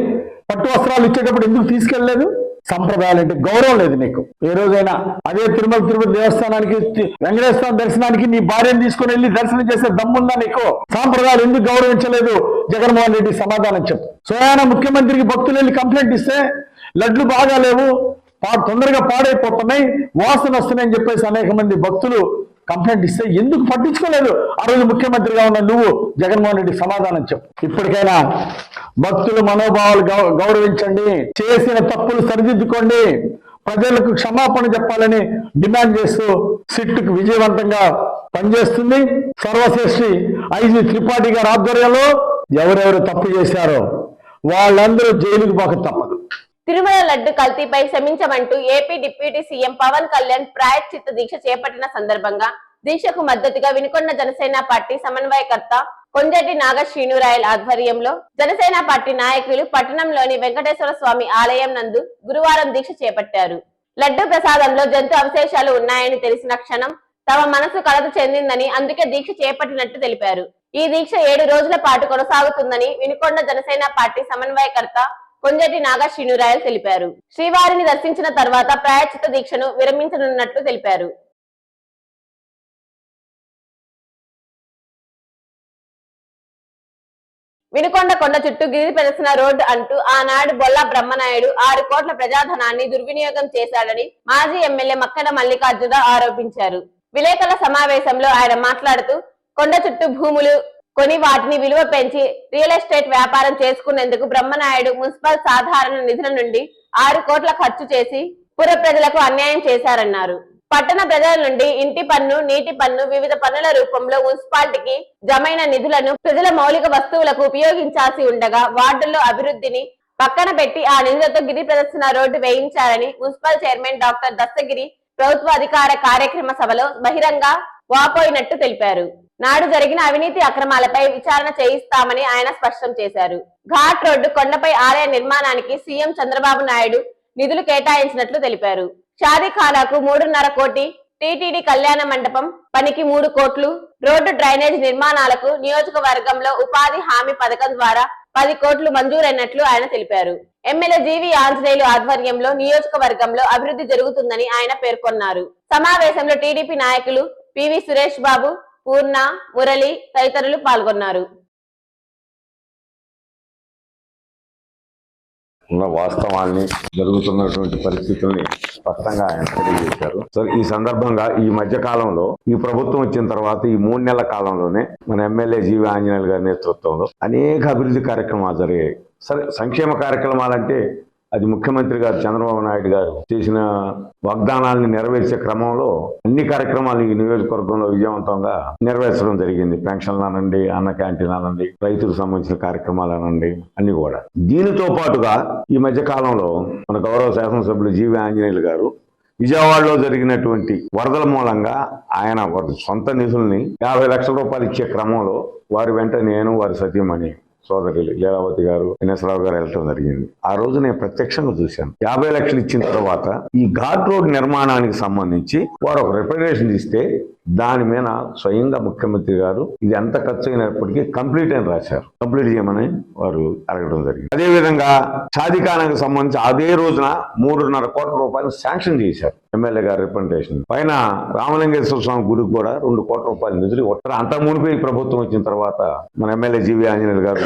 పట్టు వస్త్రాలు ఇచ్చేటప్పుడు ఎందుకు తీసుకెళ్లలేదు? సంప్రదాయాలు అంటే గౌరవం లేదు నీకు. ఏ రోజైనా అదే తిరుపతి దేవస్థానానికి, వెంకటేశ్వర దర్శనానికి నీ భార్యను తీసుకుని వెళ్ళి దర్శనం చేసే దమ్ముందా నీకు? సాంప్రదాయాలు ఎందుకు గౌరవించలేదు? జగన్మోహన్ రెడ్డి సమాధానం చెప్పు. స్వయాన ముఖ్యమంత్రికి భక్తులు వెళ్ళి కంప్లైంట్ ఇస్తే లడ్లు బాగా లేవు, తొందరగా పాడైపోతున్నాయి, వాసన వస్తున్నాయని చెప్పేసి అనేక మంది భక్తులు కంప్లైంట్ ఇస్తే ఎందుకు పట్టించుకోలేదు? ఆ రోజు ముఖ్యమంత్రిగా ఉన్న నువ్వు జగన్మోహన్ రెడ్డి సమాధానం చెప్పు. ఇప్పటికైనా భక్తుల మనోభావాలు గౌరవించండి, చేసిన తప్పులు సరిదిద్దుకోండి, ప్రజలకు క్షమాపణ చెప్పాలని డిమాండ్ చేస్తూ సిట్కు విజయవంతంగా పనిచేస్తుంది. సర్వశ్రేష్ఠి ఐజీ త్రిపాఠి గారి ఆధ్వర్యంలో ఎవరెవరు తప్పు చేశారో వాళ్ళందరూ జైలుకు పోక తప్పదు. తిరుమల లడ్డు కల్తీపై క్షమించమంటూ AP deputy CM Pawan Kalyan ప్రాయశ్చిత్త దీక్ష చేపట్టిన సందర్భంగా దీక్షకు మద్దతుగా వినుకొండ జనసేన పార్టీ సమన్వయకర్త కొంజటి నాగ శ్రీనురాయల్ ఆధ్వర్యంలో జనసేన పార్టీ నాయకులు పట్టణంలోని వెంకటేశ్వర స్వామి ఆలయం నందు గురువారం దీక్ష చేపట్టారు. లడ్డు ప్రసాదంలో జంతు అవశేషాలు ఉన్నాయని తెలిసిన క్షణం తమ మనసు కలత చెందిందని అందుకే దీక్ష చేపట్టినట్టు తెలిపారు. ఈ దీక్ష 7 రోజుల పాటు కొనసాగుతుందని వినుకొండ జనసేన పార్టీ సమన్వయకర్త కొంజటి నాగా శ్రీనురాయలు తెలిపారు. శ్రీవారిని దర్శించిన తర్వాత ప్రాయశ్చిత్త దీక్షను విరమించనున్నట్లు తెలిపారు. వినుకొండ కొండ చుట్టూ గిరి ప్రదర్శన రోడ్డు అంటూ ఆనాడు బొల్లా బ్రహ్మనాయుడు 6 కోట్ల ప్రజాధనాన్ని దుర్వినియోగం చేశాడని మాజీ ఎమ్మెల్యే మక్కన మల్లికార్జునరావు ఆరోపించారు. విలేకరుల సమావేశంలో ఆయన మాట్లాడుతూ కొండ చుట్టూ భూములు కొని వాటిని విలువ పెంచి రియల్ ఎస్టేట్ వ్యాపారం చేసుకునేందుకు బ్రహ్మనాయుడు మున్సిపల్ సాధారణ నిధుల నుండి 6 కోట్ల ఖర్చు చేసి పుర ప్రజలకు అన్యాయం చేశారన్నారు. పట్టణ ప్రజల నుండి ఇంటి పన్ను, నీటి పన్ను, వివిధ పన్నుల రూపంలో మున్సిపాలిటీకి జమైన నిధులను ప్రజల మౌలిక వస్తువులకు ఉపయోగించాల్సి ఉండగా వార్డుల్లో అభివృద్ధిని పక్కన పెట్టి ఆ నిధులతో గిరి ప్రదర్శన రోడ్డు వేయించారని మున్సిపల్ చైర్మన్ డాక్టర్ దస్తగిరి ప్రభుత్వ అధికార కార్యక్రమ సభలో బహిరంగ వాపోయినట్టు తెలిపారు. నాడు జరిగిన అవినీతి అక్రమాలపై విచారణ చేయిస్తామని ఆయన స్పష్టం చేశారు. ఘాట్ రోడ్డు కొండపై ఆలయ నిర్మాణానికి సీఎం చంద్రబాబు నాయుడు నిధులు కేటాయించినట్లు తెలిపారు. షాదీఖానాకు 3.5 కోటి, టీటీడీ కళ్యాణ మండపం పనికి 3 కోట్లు, రోడ్డు డ్రైనేజ్ నిర్మాణాలకు నియోజకవర్గంలో ఉపాధి హామీ పథకం ద్వారా 10 కోట్లు మంజూరైనట్లు ఆయన తెలిపారు. ఎమ్మెల్యే జీవి ఆంజనేయులు ఆధ్వర్యంలో నియోజకవర్గంలో అభివృద్ధి జరుగుతుందని ఆయన పేర్కొన్నారు. సమావేశంలో టీడీపీ నాయకులు పివి సురేష్ బాబు, పూర్ణ, మురళి తదితరులు పాల్గొన్నారు. ఉన్న వాస్తవాన్ని జరుగుతున్నటువంటి పరిస్థితుల్ని స్పష్టంగా ఆయన తెలియజేశారు. సో ఈ సందర్భంగా ఈ మధ్య కాలంలో ఈ ప్రభుత్వం వచ్చిన తర్వాత ఈ 3 నెలల కాలంలోనే మన ఎమ్మెల్యే జీవి ఆంజనేయులు గారి నేతృత్వంలో అనేక అభివృద్ధి కార్యక్రమాలు జరిగాయి. సరే, సంక్షేమ కార్యక్రమాలంటే అది ముఖ్యమంత్రి గారు చంద్రబాబు నాయుడు గారు చేసిన వాగ్దానాలను నెరవేర్చే క్రమంలో అన్ని కార్యక్రమాలు ఈ నియోజకవర్గంలో విజయవంతంగా నెరవేర్చడం జరిగింది. పెన్షన్లు అనండి, అన్న క్యాంటీన్ అనండి, రైతులకు సంబంధించిన కార్యక్రమాలు అనండి, అన్ని కూడా. దీనితో పాటుగా ఈ మధ్య కాలంలో మన గౌరవ శాసనసభ్యులు జీవి ఆంజనేయులు గారు విజయవాడలో జరిగినటువంటి వరదల మూలంగా ఆయన వారి సొంత నిధుల్ని 50 లక్షల రూపాయలు ఇచ్చే క్రమంలో వారి వెంట నేను, వారి సతీమణి సోదరులు లీలావతి గారు, దినేశ్వరరావు గారు వెళ్ళటం జరిగింది. ఆ రోజు నేను ప్రత్యక్షంగా చూశాను. 50 లక్షలు ఇచ్చిన తర్వాత ఈ ఘాట్ రోడ్ నిర్మాణానికి సంబంధించి వారు ఒక రిప్రజెంటేషన్ ఇస్తే దాని మీద స్వయంగా ముఖ్యమంత్రి గారు ఇది ఎంత ఖర్చు అయినప్పటికీ కంప్లీట్ అని రాశారు. కంప్లీట్ చేయమని వారు అడగడం జరిగింది. అదేవిధంగా షాదీఖానాకి సంబంధించి అదే రోజున 3.5 కోట్ల రూపాయలు శాంక్షన్ చేశారు ఎమ్మెల్యే గారి రిప్రజెంటేషన్ పైన. రామలింగేశ్వర స్వామి గుడికి కూడా 2 కోట్ల రూపాయలు నిధులు కొట్టారు. అంత మునిపి ప్రభుత్వం వచ్చిన తర్వాత మన ఎమ్మెల్యే జీవి ఆంజనేయులు గారు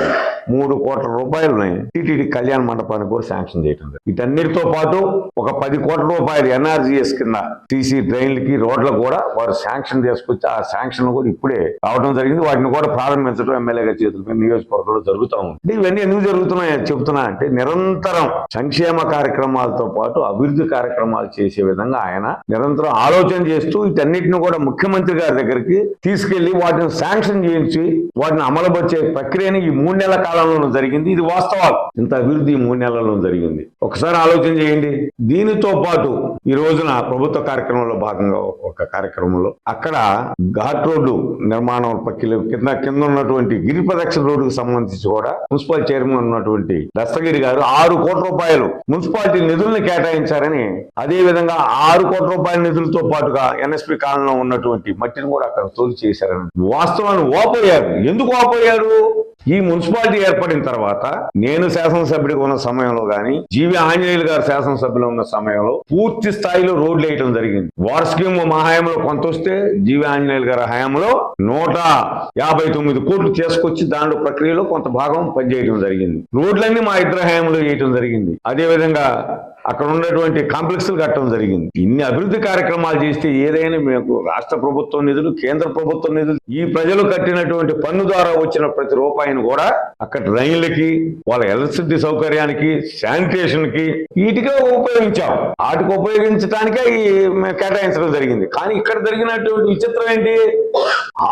3 కోట్ల రూపాయలని టీటీడీ కళ్యాణ మండపానికి కూడా శాంక్షన్ చేయడం. వీటన్నిటితో పాటు ఒక 10 కోట్ల రూపాయలు ఎన్ఆర్జీఎస్ కింద సీసీ డ్రైన్లకి, రోడ్లకు కూడా వారు శాంక్షన్ చేసుకొచ్చి ఆ శాంక్షన్ కూడా ఇప్పుడే రావడం జరిగింది. వాటిని కూడా ప్రారంభించడం ఎమ్మెల్యే గారి చేతులపై నియోజకవర్గంలో జరుగుతూ ఉంది. ఇవన్నీ ఎందుకు జరుగుతున్నాయని చెప్తున్నా అంటే నిరంతరం సంక్షేమ కార్యక్రమాలతో పాటు అభివృద్ధి కార్యక్రమాలు చేసే విధంగా ఆయన నిరంతరం ఆలోచన చేస్తూ వీటన్నిటిని కూడా ముఖ్యమంత్రి గారి దగ్గరికి తీసుకెళ్లి వాటిని శాంక్షన్ చేయించి వాటిని అమలుపరిచే ప్రక్రియని ఈ 3 నెలల కాలంలో జరిగింది. ఇది వాస్తవాలు. ఇంత అభివృద్ధి ఈ 3 నెలల్లో జరిగింది. ఒకసారి ఆలోచన చేయండి. దీనితో పాటు ఈ రోజున ప్రభుత్వ కార్యక్రమంలో భాగంగా ఒక కార్యక్రమంలో అక్కడ ఘాట్ రోడ్డు నిర్మాణం కింద ఉన్నటువంటి గిరి ప్రదక్షిణ రోడ్డుకు సంబంధించి కూడా మున్సిపల్ చైర్మన్ ఉన్నటువంటి దస్తగిరి గారు 6 కోట్ల రూపాయలు మున్సిపాలిటీ నిధుల్ని కేటాయించారని, అదే విధంగా 6 కోట్ల రూపాయల నిధులతో పాటుగా ఎన్ఎస్పి కాలంలో ఉన్నటువంటి మట్టిని కూడా అక్కడ తోలు చేశారని వాస్తవాన్ని ఓపోయారు. ఎందుకు ఓపోయారు? ఈ మున్సిపాలిటీ ఏర్పడిన తర్వాత నేను శాసనసభ్యుడిగా ఉన్న సమయంలో గాని, జీవి ఆంజనేయులు గారు శాసనసభ్యులు ఉన్న సమయంలో పూర్తి స్థాయిలో రోడ్లు వేయటం జరిగింది. వార్ స్కీమ్ మా హయాంలో కొంత వస్తే జీవి ఆంజనేయులు గారి హయాంలో 159 కోట్లు చేసుకొచ్చి దాంట్లో ప్రక్రియలో కొంత భాగం పనిచేయడం జరిగింది. రోడ్లన్నీ మా ఇద్దరు హయాంలో వేయటం జరిగింది. అదేవిధంగా అక్కడ ఉన్నటువంటి కాంప్లెక్స్లు కట్టడం జరిగింది. ఇన్ని అభివృద్ధి కార్యక్రమాలు చేస్తే ఏదైనా మీకు రాష్ట్ర ప్రభుత్వం నిధులు, కేంద్ర ప్రభుత్వం నిధులు, ఈ ప్రజలు కట్టినటువంటి పన్ను ద్వారా వచ్చిన ప్రతి రూపాయిని కూడా అక్కడ రైళ్లకి, వాళ్ళ ఎలక్ట్రిసిటీ సౌకర్యానికి, శానిటేషన్ కి, వీటికే ఉపయోగించాం. వాటికి ఉపయోగించడానికే కేటాయించడం జరిగింది. కానీ ఇక్కడ జరిగినటువంటి విచిత్రం ఏంటి?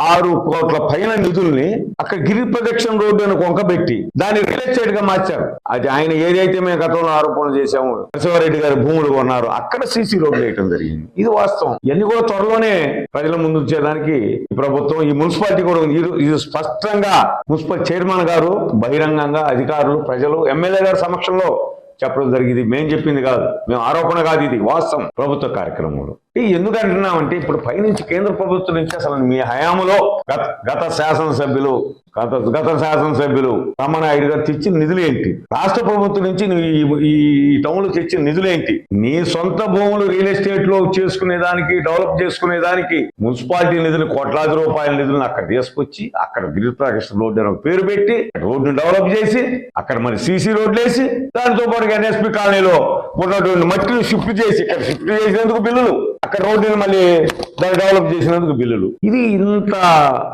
6 కోట్ల పైన నిధుల్ని అక్కడ గిరి ప్రదక్షిణ రోడ్డు అని కొంకబెట్టి దాన్ని రియల్ ఎస్టేట్ గా మార్చారు. అది ఆయన ఏదైతే మేము గతంలో ఆరోపణలు చేశాము, నరసింహారెడ్డి గారి భూములు కొన్నారు, అక్కడ సీసీ రోడ్లు వేయటం జరిగింది. ఇది వాస్తవం. ఇవన్నీ కూడా త్వరలోనే ప్రజల ముందు ఉంచేదానికి ఈ ప్రభుత్వం, ఈ మున్సిపాలిటీ కూడా ఉంది. ఇది స్పష్టంగా మున్సిపల్ చైర్మన్ గారు బహిరంగంగా అధికారులు, ప్రజలు, ఎమ్మెల్యే గారి సమక్షంలో చెప్పడం జరిగింది. మేము చెప్పింది కాదు, మేము ఆరోపణ కాదు, ఇది వాస్తవం ప్రభుత్వ కార్యక్రమంలో. ఎందుకు అంటున్నామంటే ఇప్పుడు పైనుంచి కేంద్ర ప్రభుత్వం నుంచి అసలు మీ హయాంలో గత శాసనసభ్యులు రామనాయుడు గారు తెచ్చిన నిధులు ఏంటి? రాష్ట్ర ప్రభుత్వం నుంచి నువ్వు ఈ టౌన్ లో తెచ్చిన నిధులు ఏంటి? నీ సొంత భూములు రియల్ ఎస్టేట్ లో చేసుకునేదానికి, డెవలప్ చేసుకునేదానికి మున్సిపాలిటీ నిధులు, కోట్లాది రూపాయల నిధులను అక్కడ తీసుకొచ్చి అక్కడ గిరిప్రకాశం రోడ్డు అని పేరు పెట్టి రోడ్డును డెవలప్ చేసి అక్కడ మరి సీసీ రోడ్లు వేసి దానితో పాటు ఎన్ఎస్పి కాలనీలో ఉన్నటువంటి మట్టిని షిఫ్ట్ చేసి ఇక్కడ షిఫ్ట్ చేసినందుకు బిల్లులు, అక్కడ రోడ్డుని మళ్ళీ దాన్ని డెవలప్ చేసినందుకు బిల్లులు. ఇది ఇంత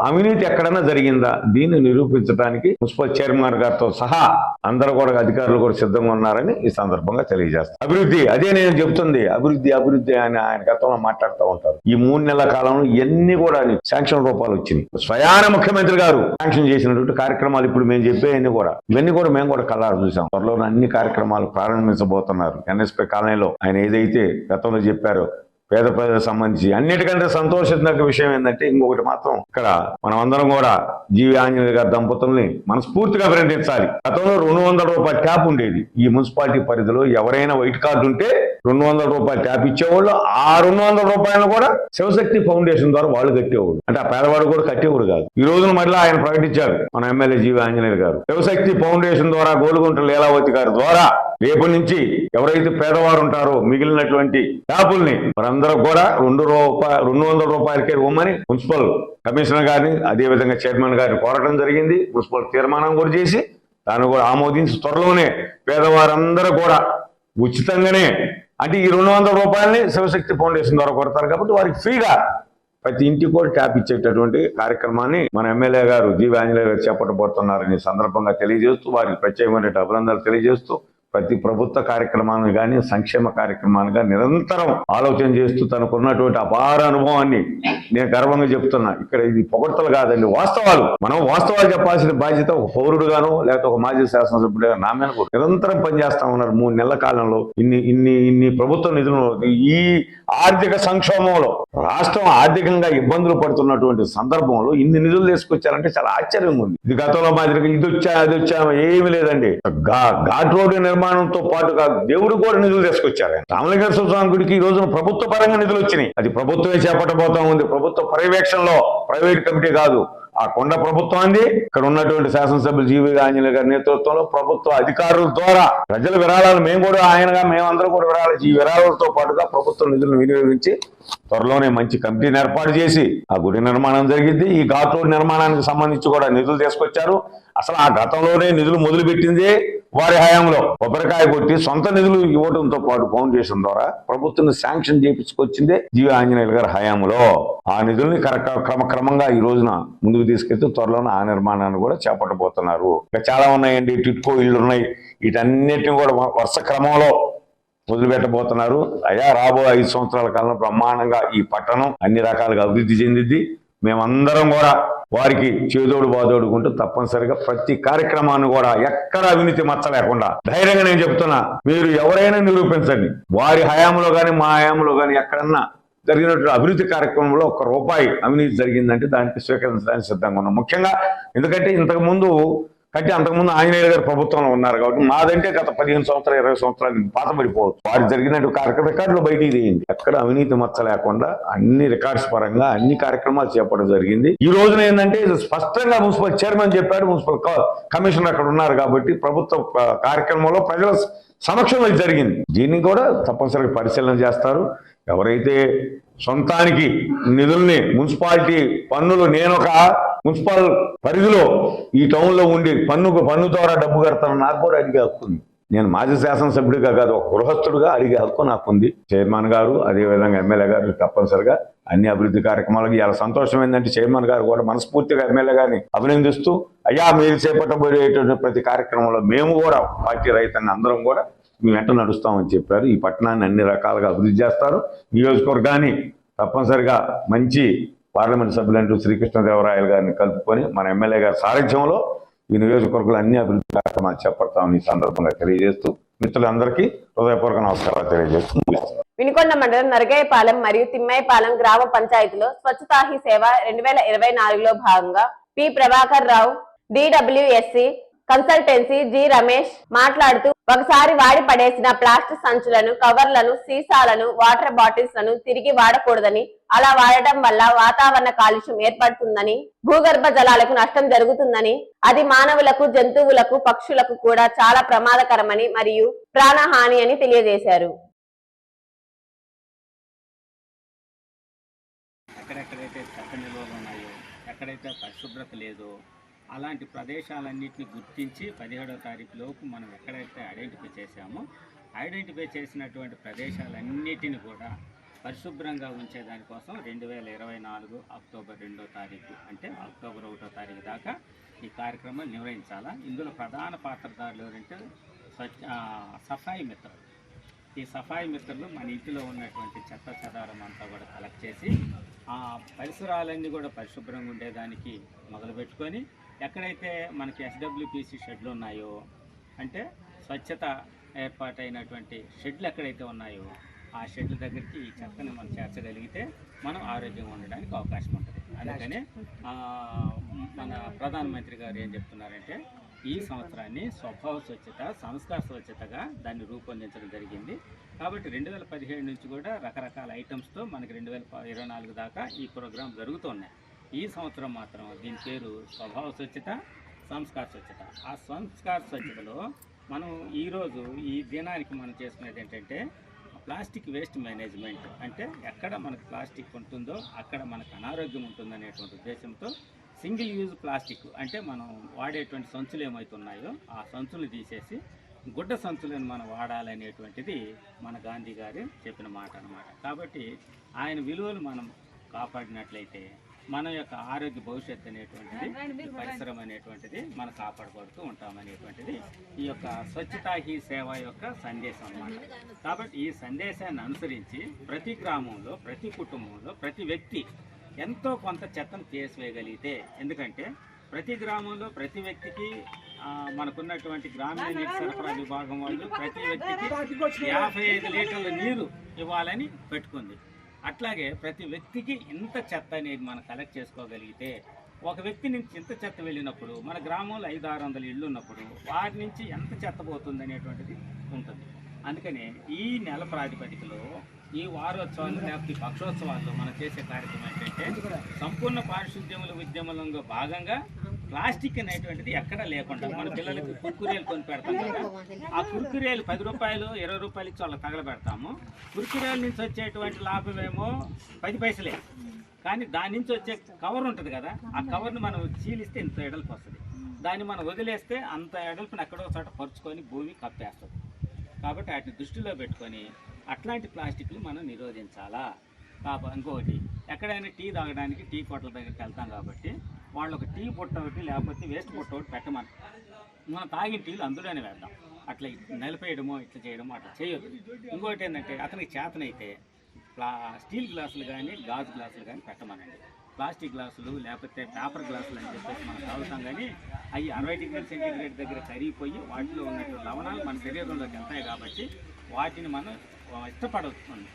అవినీతి ఎక్కడైనా జరిగిందా? దీన్ని నిరూపించడానికి మున్సిపల్ చైర్మన్ గారితో సహా అందరూ కూడా అధికారులు కూడా సిద్ధంగా ఉన్నారని ఈ సందర్భంగా తెలియజేస్తారు. అభివృద్ధి, అదే నేను చెప్తుంది, అభివృద్ధి అని ఆయన గతంలో మాట్లాడుతూ ఉంటారు. ఈ 3 నెలల కాలంలో ఇవన్నీ కూడా శాంక్షన్ రూపాలు వచ్చినాయి. స్వయాన ముఖ్యమంత్రి గారు శాంక్షన్ చేసినటువంటి కార్యక్రమాలు ఇప్పుడు మేము చెప్పేవన్నీ కూడా ఇవన్నీ కూడా మేము కూడా కళ్ళారు చూసాం. త్వరలో అన్ని కార్యక్రమాలు ప్రారంభించబోతున్నారు. ఎన్ఎస్పీ కాలనీలో ఆయన ఏదైతే గతంలో చెప్పారో పేద ప్రజలకు సంబంధించి అన్నిటికంటే సంతోషించదగ్గ విషయం ఏంటంటే ఇంకొకటి మాత్రం ఇక్కడ మనం అందరం కూడా జీవి ఆంజనేయ గారి దంపతుల్ని మనస్ఫూర్తిగా అభినందించాలి. గతంలో 200 రూపాయల ట్యాప్ ఉండేది. ఈ మున్సిపాలిటీ పరిధిలో ఎవరైనా వైట్ కార్డు ఉంటే 200 రూపాయల ట్యాప్ ఇచ్చేవాళ్ళు. ఆ 200 రూపాయలు కూడా శివశక్తి ఫౌండేషన్ ద్వారా వాళ్ళు కట్టేవాళ్ళు. అంటే ఆ పేదవాడు కూడా కట్టేవాడు కాదు. ఈ రోజున మళ్ళీ ఆయన ప్రకటించారు మన ఎమ్మెల్యే జీవి ఆంజనేయ గారు, శివశక్తి ఫౌండేషన్ ద్వారా గోలుగుంట లీలావతి గారి ద్వారా రేపటి నుంచి ఎవరైతే పేదవారు ఉంటారో మిగిలినటువంటి ట్యాపుల్ని మనందరూ కూడా 200 రూపాయలకే ఇవ్వమని మున్సిపల్ కమిషనర్ గారిని అదేవిధంగా చైర్మన్ గారిని కోరటం జరిగింది. మున్సిపల్ తీర్మానం కూడా చేసి దాన్ని కూడా ఆమోదించి త్వరలోనే పేదవారందరూ కూడా ఉచితంగానే, అంటే ఈ 200 రూపాయలని శివశక్తి ఫౌండేషన్ ద్వారా కొడతారు కాబట్టి వారికి ఫ్రీగా ప్రతి ఇంటికి కూడా ట్యాప్ ఇచ్చేటటువంటి కార్యక్రమాన్ని మన ఎమ్మెల్యే గారు జీవి ఆంజనేయ గారు చేపట్టబోతున్నారని సందర్భంగా తెలియజేస్తూ వారికి ప్రత్యేకమైన అభినందనలు తెలియజేస్తూ ప్రతి ప్రభుత్వ కార్యక్రమాన్ని కానీ సంక్షేమ కార్యక్రమాన్ని కానీ నిరంతరం ఆలోచన చేస్తూ తనకున్నటువంటి అపార అనుభవాన్ని నేను గర్వంగా చెప్తున్నా. ఇక్కడ ఇది పొగడ్తలు కాదండి, వాస్తవాలు. మనం వాస్తవాలు చెప్పాల్సిన బాధ్యత ఒక పౌరుడుగాను లేకపోతే ఒక మాజీ శాసనసభ్యుడుగా నా మీద నిరంతరం పనిచేస్తా ఉన్నారు. 3 నెలల కాలంలో ఇన్ని ప్రభుత్వ నిధులు ఈ ఆర్థిక సంక్షోభంలో రాష్ట్రం ఆర్థికంగా ఇబ్బందులు పడుతున్నటువంటి సందర్భంలో ఇన్ని నిధులు తీసుకొచ్చారంటే చాలా ఆశ్చర్యంగా ఉంది. ఇది గతంలో మాదిరిగా ఇది వచ్చా అది వచ్చా ఏమీ లేదండి. ఘాట్ రోడ్డు నిర్మాణంతో పాటుగా దేవుడు కూడా నిధులు తీసుకొచ్చారు. రామలింగేశ్వర స్వామి గుడికి ఈ రోజున ప్రభుత్వ పరంగా నిధులు వచ్చినాయి. అది ప్రభుత్వమే చేపట్టబోతా ఉంది. ప్రభుత్వ పర్యవేక్షణలో, ప్రైవేట్ కమిటీ కాదు. ఆ కొండ ప్రభుత్వాన్ని ఇక్కడ ఉన్నటువంటి శాసనసభ్యులు జీవి ఆంజనేయ గారి నేతృత్వంలో ప్రభుత్వ అధికారుల ద్వారా ప్రజల విరాళాలు మేమందరం కూడా విరాళాలు, ఈ విరాళాలతో పాటుగా ప్రభుత్వ నిధులను వినియోగించి త్వరలోనే మంచి కమిటీని ఏర్పాటు చేసి ఆ గుడి నిర్మాణం జరిగింది. ఈ ఘాట్ రోడ్ నిర్మాణానికి సంబంధించి కూడా నిధులు తీసుకొచ్చారు. అసలు ఆ గతంలోనే నిధులు మొదలుపెట్టింది వారి హయాంలో కొబ్బరికాయ కొట్టి సొంత నిధులు ఇవ్వడంతో పాటు ఫౌండేషన్ ద్వారా ప్రభుత్వం శాంక్షన్ చేయించుకొచ్చిందే జీవి ఆంజనేయులు గారి హయాంలో. ఆ నిధుల్ని క్రమక్రమంగా ఈ రోజున ముందుకు తీసుకెళ్తూ త్వరలోనే ఆ నిర్మాణాన్ని కూడా చేపట్టబోతున్నారు. ఇంకా చాలా ఉన్నాయండి, టిట్కో ఇళ్ళు ఉన్నాయి. వీటన్నిటిని కూడా వరుస క్రమంలో మొదలుపెట్టబోతున్నారు. అయ్యా రాబోయే 5 సంవత్సరాల కాలంలో బ్రహ్మాండంగా ఈ పట్టణం అన్ని రకాలుగా అభివృద్ధి చెందిద్ది. మేమందరం కూడా వారికి చేదోడు బాదోడుకుంటూ తప్పనిసరిగా ప్రతి కార్యక్రమాన్ని కూడా ఎక్కడ అవినీతి మచ్చ లేకుండా ధైర్యంగా నేను చెప్తున్నా, మీరు ఎవరైనా నిరూపించండి. వారి హయాంలో కానీ మా హయాంలో కానీ ఎక్కడన్నా జరిగినటువంటి అభివృద్ధి కార్యక్రమంలో 1 రూపాయి అవినీతి జరిగిందంటే దానికి స్వీకరించడానికి సిద్ధంగా ఉన్నాం. ముఖ్యంగా ఎందుకంటే అంతకుముందు ఆంజనేయ గారి ప్రభుత్వంలో ఉన్నారు కాబట్టి మాదంటే గత 15 సంవత్సరాలు 20 సంవత్సరాలు పాతబడిపోవచ్చు. వారు జరిగినట్టు రికార్డులు బయటికి తీయండి. ఎక్కడ అవినీతి మచ్చ లేకుండా అన్ని రికార్డ్స్ పరంగా అన్ని కార్యక్రమాలు చేపట్టడం జరిగింది. ఈ రోజున ఏంటంటే స్పష్టంగా మున్సిపల్ చైర్మన్ చెప్పాడు, మున్సిపల్ కమిషనర్ అక్కడ ఉన్నారు కాబట్టి ప్రభుత్వ కార్యక్రమంలో ప్రజల సమక్షంలో జరిగింది. దీన్ని కూడా తప్పనిసరిగా పరిశీలన చేస్తారు. ఎవరైతే సొంతానికి నిధుల్ని మున్సిపాలిటీ పన్నులు, నేను ఒక మున్సిపల్ పరిధిలో ఈ టౌన్లో ఉండి పన్ను ద్వారా డబ్బు కడతాను, నాకు కూడా అడిగే హక్కు ఉంది. నేను మాజీ శాసనసభ్యుడిగా కాదు, ఒక గృహస్థుడిగా అడిగే హక్కు నాకుంది. చైర్మన్ గారు అదేవిధంగా ఎమ్మెల్యే గారు తప్పనిసరిగా అన్ని అభివృద్ధి కార్యక్రమాలకు ఇలా సంతోషం ఏంటంటే చైర్మన్ గారు కూడా మనస్ఫూర్తిగా ఎమ్మెల్యే గారిని అభినందిస్తూ, అయ్యా మీరు చేపట్టబోయేటువంటి ప్రతి కార్యక్రమంలో మేము కూడా పార్టీ రైతాంగం అందరం కూడా మీ వెంట నడుస్తామని చెప్పారు. ఈ పట్టణాన్ని అన్ని రకాలుగా అభివృద్ధి చేస్తారు. నియోజకవర్గాన్ని తప్పనిసరిగా మంచి పార్లమెంట్ సభ్యులంటూ శ్రీకృష్ణదేవరాయలు గారిని కలుపుకొని మన ఎమ్మెల్యే గారి సారథ్యంలో ఈ నియోజకవర్గాలు అన్ని అభివృద్ధి కార్యక్రమాలు చేపడతామని ఈ సందర్భంగా తెలియజేస్తూ మిత్రులందరికీ హృదయపూర్వక నమస్కారాలు తెలియజేస్తూ వినుకొండ మండలం నరగాయపాలెం మరియు తిమ్మాయిపాలెం గ్రామ పంచాయతీలో స్వచ్ఛతా హీ సేవ 2024లో భాగంగా P Prabhakar Rao, DWSC consultancy G Ramesh మాట్లాడుతూ ఒకసారి వాడి పడేసిన ప్లాస్టిక్ సంచులను, కవర్లను, సీసాలను, వాటర్ బాటిల్స్ లను తిరిగి వాడకూడదని, అలా వాడటం వల్ల వాతావరణ కాలుష్యం ఏర్పడుతుందని, భూగర్భ జలాలకు నష్టం జరుగుతుందని, అది మానవులకు, జంతువులకు, పక్షులకు కూడా చాలా ప్రమాదకరమని మరియు ప్రాణహాని అని తెలియజేశారు. ఎక్కడెక్కడైతే చెత్త నిల్వలు ఉన్నాయో, ఎక్కడైతే పరిశుభ్రత లేదో అలాంటి ప్రదేశాలన్నింటినీ గుర్తించి 17వ తారీఖు లోపు మనం ఎక్కడైతే ఐడెంటిఫై చేసినటువంటి ప్రదేశాలన్నిటిని కూడా పరిశుభ్రంగా ఉంచేదానికోసం 2024 అక్టోబర్ 2వ తారీఖు అంటే అక్టోబర్ 1వ తారీఖు దాకా ఈ కార్యక్రమం నిర్వహించాలా. ఇందులో ప్రధాన పాత్రధారులు ఎవరంటే సఫాయి మిత్రులు. ఈ సఫాయి మిత్రులు మన ఇంటిలో ఉన్నటువంటి చెత్త చెదారం అంతా కూడా కలెక్ట్ చేసి ఆ పరిసరాలన్నీ కూడా పరిశుభ్రంగా ఉండేదానికి మొదలుపెట్టుకొని ఎక్కడైతే మనకి SWPC షెడ్లు ఉన్నాయో అంటే స్వచ్ఛత ఏర్పాటైనటువంటి షెడ్లు ఎక్కడైతే ఉన్నాయో ఆ షెడ్ల దగ్గరికి ఈ చెత్తని మనం చేర్చగలిగితే మనం ఆరోగ్యంగా ఉండడానికి అవకాశం ఉంటుంది. అందుకనే మన ప్రధానమంత్రి గారు ఏం చెప్తున్నారంటే ఈ సంవత్సరాన్ని స్వభావ స్వచ్ఛత, సంస్కార స్వచ్ఛతగా దాన్ని రూపొందించడం జరిగింది. కాబట్టి 2017 నుంచి కూడా రకరకాల ఐటమ్స్తో మనకి 2024 దాకా ఈ ప్రోగ్రాం జరుగుతున్నాయి. ఈ సంవత్సరం మాత్రం దీని పేరు స్వభావ స్వచ్ఛత, సంస్కార స్వచ్ఛత. ఆ సంస్కార స్వచ్ఛతలో మనం ఈరోజు ఈ దినానికి మనం చేసుకునేది ఏంటంటే ప్లాస్టిక్ వేస్ట్ మేనేజ్మెంట్. అంటే ఎక్కడ మనకు ప్లాస్టిక్ ఉంటుందో అక్కడ మనకు అనారోగ్యం ఉంటుందనేటువంటి ఉద్దేశంతో సింగిల్ యూజ్ ప్లాస్టిక్ అంటే మనం వాడేటువంటి సంచులు ఏమవుతున్నాయో ఆ సంచులు తీసేసి గుడ్డ సంచులను మనం వాడాలనేటువంటిది మన గాంధీ గారు చెప్పిన మాట అన్నమాట. కాబట్టి ఆయన విలువలు మనం కాపాడినట్లయితే మన యొక్క ఆరోగ్య భవిష్యత్తు అనేటువంటిది, పరిసరం అనేటువంటిది మనం కాపాడబడుతూ ఉంటామనేటువంటిది ఈ యొక్క స్వచ్ఛతా హీ సేవ యొక్క సందేశం అన్నమాట. కాబట్టి ఈ సందేశాన్ని అనుసరించి ప్రతి గ్రామంలో, ప్రతి కుటుంబంలో, ప్రతి వ్యక్తి ఎంతో కొంత చెత్తను తీసివేయగలిగితే, ఎందుకంటే ప్రతి గ్రామంలో ప్రతి వ్యక్తికి మనకున్నటువంటి గ్రామీణ నీటి సరఫరా విభాగం వాళ్ళు ప్రతి వ్యక్తికి 55 లీటర్ల నీరు ఇవ్వాలని పెట్టుకుంది. అట్లాగే ప్రతి వ్యక్తికి ఇంత చెత్త అనేది మనం కలెక్ట్ చేసుకోగలిగితే, ఒక వ్యక్తి నుంచి ఇంత చెత్త వెళ్ళినప్పుడు మన గ్రామంలో 500-600 ఇళ్ళు ఉన్నప్పుడు వారి నుంచి ఎంత చెత్త పోతుంది అనేటువంటిది ఉంటుంది. అందుకనే ఈ నెల ప్రాతిపదికలో ఈ వారోత్సవాలు లేకపోతే పక్షోత్సవాల్లో మనం చేసే కార్యక్రమం ఏంటంటే సంపూర్ణ పారిశుద్ధ్యముల ఉద్యమంలో భాగంగా ప్లాస్టిక్ అనేటువంటిది ఎక్కడా లేకుండా మన పిల్లలకి కుర్కురేలు కొని పెడతాం కదా, ఆ కుర్కురేలు 10 రూపాయలు 20 రూపాయలు ఇచ్చి వాళ్ళకి తగలబెడతాము. కుర్కురేల నుంచి వచ్చేటువంటి లాభమేమో 10 పైసలే, కానీ దాని నుంచి వచ్చే కవర్ ఉంటుంది కదా, ఆ కవర్ని మనం చీలిస్తే ఇంత ఎడల్పు వస్తుంది. దాన్ని మనం వదిలేస్తే అంత ఎడల్పుని ఎక్కడో చోట పరుచుకొని భూమి కప్పేస్తుంది. కాబట్టి వాటిని దృష్టిలో పెట్టుకొని అట్లాంటి ప్లాస్టిక్లు మనం నిరోధించాలా. ఇంకొకటి, ఎక్కడైనా టీ తాగడానికి టీ కొట్ల దగ్గరికి వెళ్తాం కాబట్టి వాళ్ళు ఒక టీ బుట్ట ఒకటి లేకపోతే వేస్ట్ బుట్ట ఒకటి పెట్టమని మనం తాగిన టీలు అందులోనే వేద్దాం. అట్లా నిలిపేయడమో ఇట్లా చేయడమో అట్లా చేయొద్దు. ఇంకొకటి ఏంటంటే అతనికి చేతనైతే స్టీల్ గ్లాసులు కానీ గాజు గ్లాసులు కానీ పెట్టమనండి. ప్లాస్టిక్ గ్లాసులు లేకపోతే పేపర్ గ్లాసులు అని చెప్పేసి మనం తాగుతాం, కానీ అవి 60 డిగ్రీల సెంటీగ్రేడ్ దగ్గర కరిగిపోయి వాటిలో ఉన్నటువంటి లవణాలు మన శరీరంలోకి వెళ్తాయి. కాబట్టి వాటిని మనం ఇష్టపడుతుంది.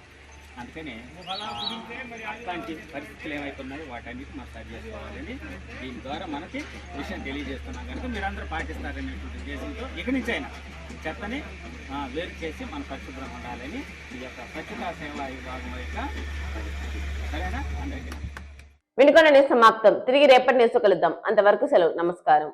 అందుకని అట్లాంటి పరిస్థితులు ఏమవుతున్నాయో వాటన్నిటి మనం సరి చేసుకోవాలని దీని ద్వారా మనకి విషయం తెలియజేస్తున్నాం. కనుక మీరందరూ పాటిస్తారనేటువంటి ఉద్దేశంతో ఇక నుంచి అయినా చెత్తని వేరు చేసి మన పరిశుభ్రంగా ఉండాలని ఈ యొక్క స్వచ్ఛతా సేవా విభాగం యొక్క సరేనా. అందరికీ వినుకొండ న్యూస్ సమాప్తం. తిరిగి రేపటి న్యూస్ కలుద్దాం. అంతవరకు సెలవు. నమస్కారం.